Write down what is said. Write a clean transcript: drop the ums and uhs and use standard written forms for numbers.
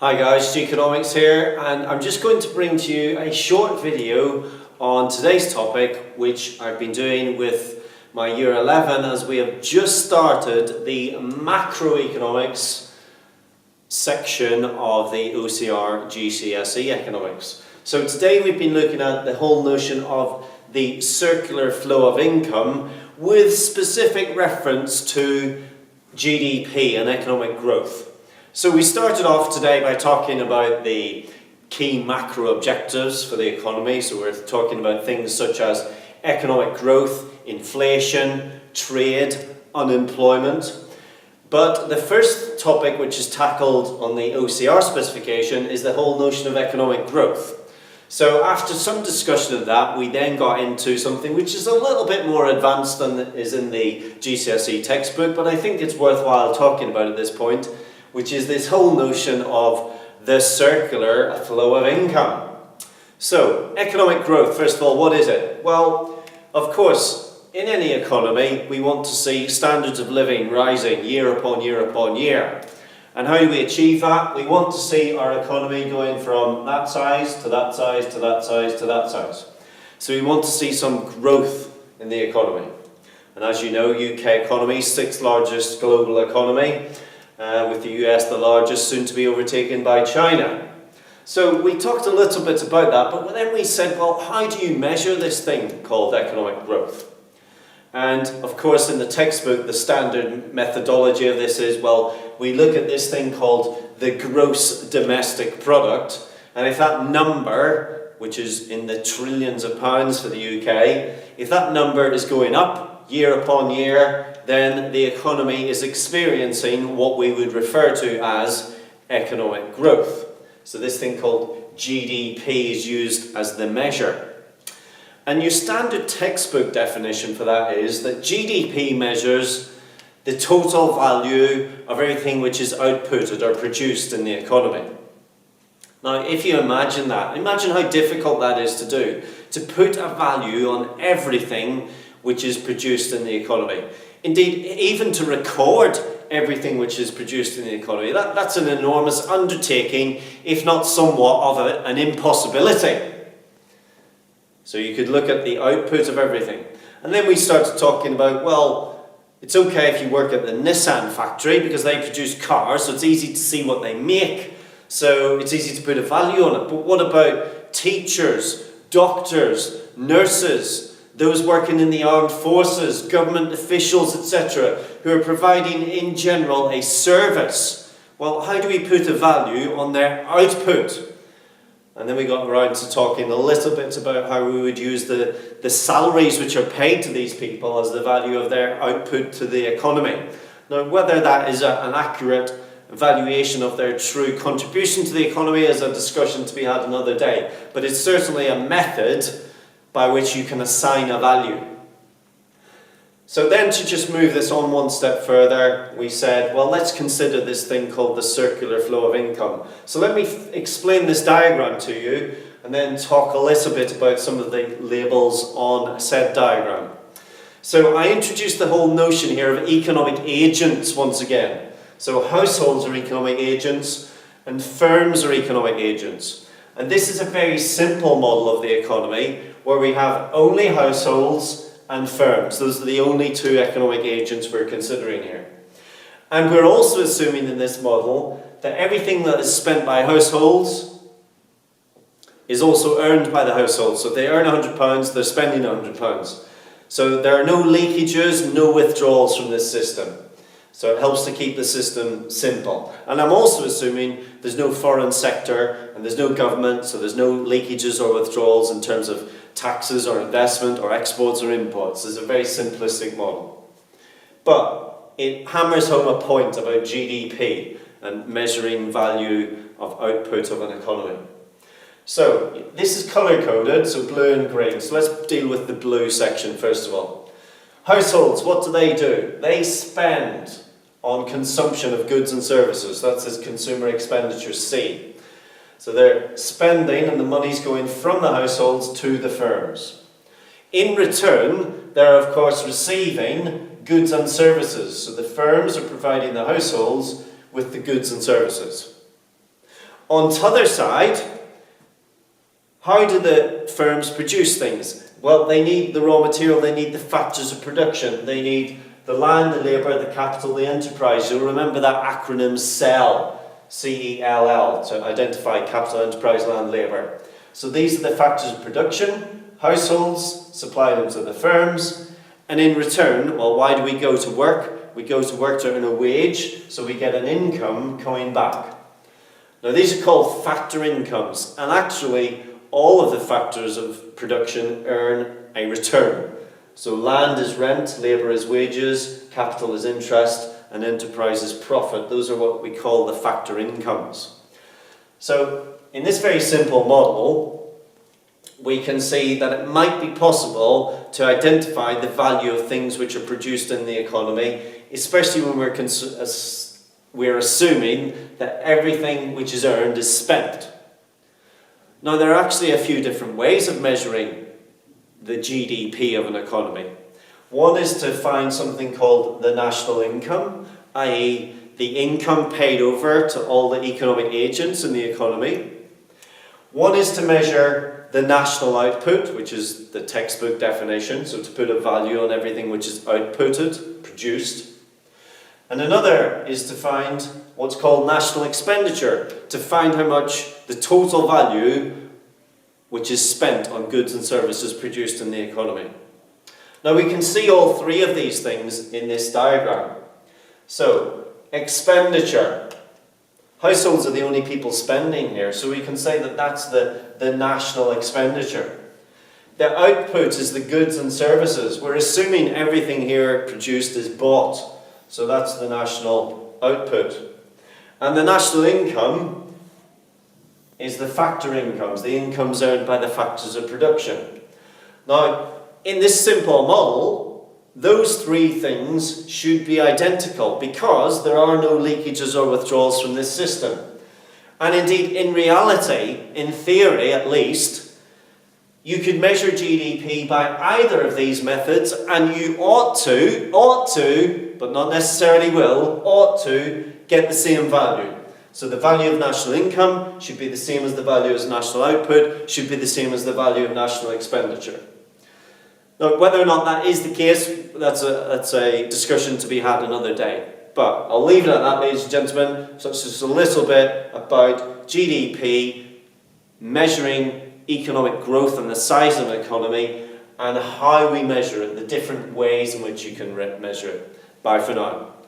Hi guys, Economics here, and I'm just going to bring to you a short video on today's topic, which I've been doing with my Year 11 as we have just started the macroeconomics section of the OCR GCSE economics. So today we've been looking at the whole notion of the circular flow of income with specific reference to GDP and economic growth. So we started off today by talking about the key macro objectives for the economy. So we're talking about things such as economic growth, inflation, trade, unemployment. But the first topic which is tackled on the OCR specification is the whole notion of economic growth. So after some discussion of that, we then got into something which is a little bit more advanced than is in the GCSE textbook, but I think it's worthwhile talking about at this point, which is this whole notion of the circular flow of income. So, economic growth, first of all, what is it? Well, of course, in any economy, we want to see standards of living rising year upon year upon year. And how do we achieve that? We want to see our economy going from that size to that size to that size to that size. So we want to see some growth in the economy. And as you know, UK economy, 6th largest global economy, with the US the largest, soon to be overtaken by China. So we talked a little bit about that, but then we said, well, how do you measure this thing called economic growth? And of course in the textbook the standard methodology of this is, well, we look at this thing called the gross domestic product, and if that number, which is in the trillions of pounds for the UK, if that number is going up year upon year, then the economy is experiencing what we would refer to as economic growth. So this thing called GDP is used as the measure. And your standard textbook definition for that is that GDP measures the total value of everything which is outputted or produced in the economy. Now, if you imagine that, imagine how difficult that is to do, to put a value on everything which is produced in the economy. Indeed, even to record everything which is produced in the economy, that's an enormous undertaking, if not somewhat of an impossibility. So you could look at the output of everything. And then we started talking about, well, it's okay if you work at the Nissan factory because they produce cars, so it's easy to see what they make. So it's easy to put a value on it. But what about teachers, doctors, nurses, those working in the armed forces, government officials, etc., who are providing in general a service? Well, how do we put a value on their output? And then we got around to talking a little bit about how we would use the salaries which are paid to these people as the value of their output to the economy. Now, whether that is an accurate valuation of their true contribution to the economy is a discussion to be had another day. But it's certainly a method by which you can assign a value. So then, to just move this on one step further, we said, well, let's consider this thing called the circular flow of income. So let me explain this diagram to you and then talk a little bit about some of the labels on said diagram. So I introduced the whole notion here of economic agents once again. So households are economic agents and firms are economic agents. And this is a very simple model of the economy where we have only households and firms. Those are the only two economic agents we're considering here. And we're also assuming in this model that everything that is spent by households is also earned by the households. So if they earn £100, they're spending £100. So there are no leakages, no withdrawals from this system. So it helps to keep the system simple. And I'm also assuming there's no foreign sector and there's no government, so there's no leakages or withdrawals in terms of taxes or investment or exports or imports. It's a very simplistic model. But it hammers home a point about GDP and measuring value of output of an economy. So this is color-coded, so blue and green. So let's deal with the blue section first of all. Households, what do? They spend on consumption of goods and services. That's as consumer expenditure C. So they're spending and the money's going from the households to the firms. In return, they're of course receiving goods and services. So the firms are providing the households with the goods and services. On the other side, how do the firms produce things? Well, they need the raw material, they need the factors of production, they need the land, the labour, the capital, the enterprise. You'll remember that acronym CELL, C-E-L-L, to identify capital, enterprise, land, labour. So these are the factors of production. Households supply them to the firms, and in return, well, why do we go to work? We go to work to earn a wage, so we get an income coming back. Now these are called factor incomes, and actually all of the factors of production earn a return. So land is rent, labour is wages, capital is interest, and enterprise is profit. Those are what we call the factor incomes. So in this very simple model, we can see that it might be possible to identify the value of things which are produced in the economy, especially when we're assuming that everything which is earned is spent. Now, there are actually a few different ways of measuring the GDP of an economy. One is to find something called the national income, i.e. the income paid over to all the economic agents in the economy. One is to measure the national output, which is the textbook definition, so to put a value on everything which is outputted, produced. And another is to find what's called national expenditure, to find how much the total value which is spent on goods and services produced in the economy. Now we can see all three of these things in this diagram. So, expenditure. Households are the only people spending here, so we can say that that's the national expenditure. The output is the goods and services. We're assuming everything here produced is bought, so that's the national output. And the national income is the factor incomes, the incomes earned by the factors of production. Now, in this simple model, those three things should be identical because there are no leakages or withdrawals from this system. And indeed, in reality, in theory at least, you could measure GDP by either of these methods, and you ought to, but not necessarily will, ought to get the same value. So the value of national income should be the same as the value of national output, should be the same as the value of national expenditure. Now, whether or not that is the case, that's a discussion to be had another day. But I'll leave it at that, ladies and gentlemen. So it's just a little bit about GDP, measuring economic growth and the size of an economy, and how we measure it, the different ways in which you can measure it. Bye for now.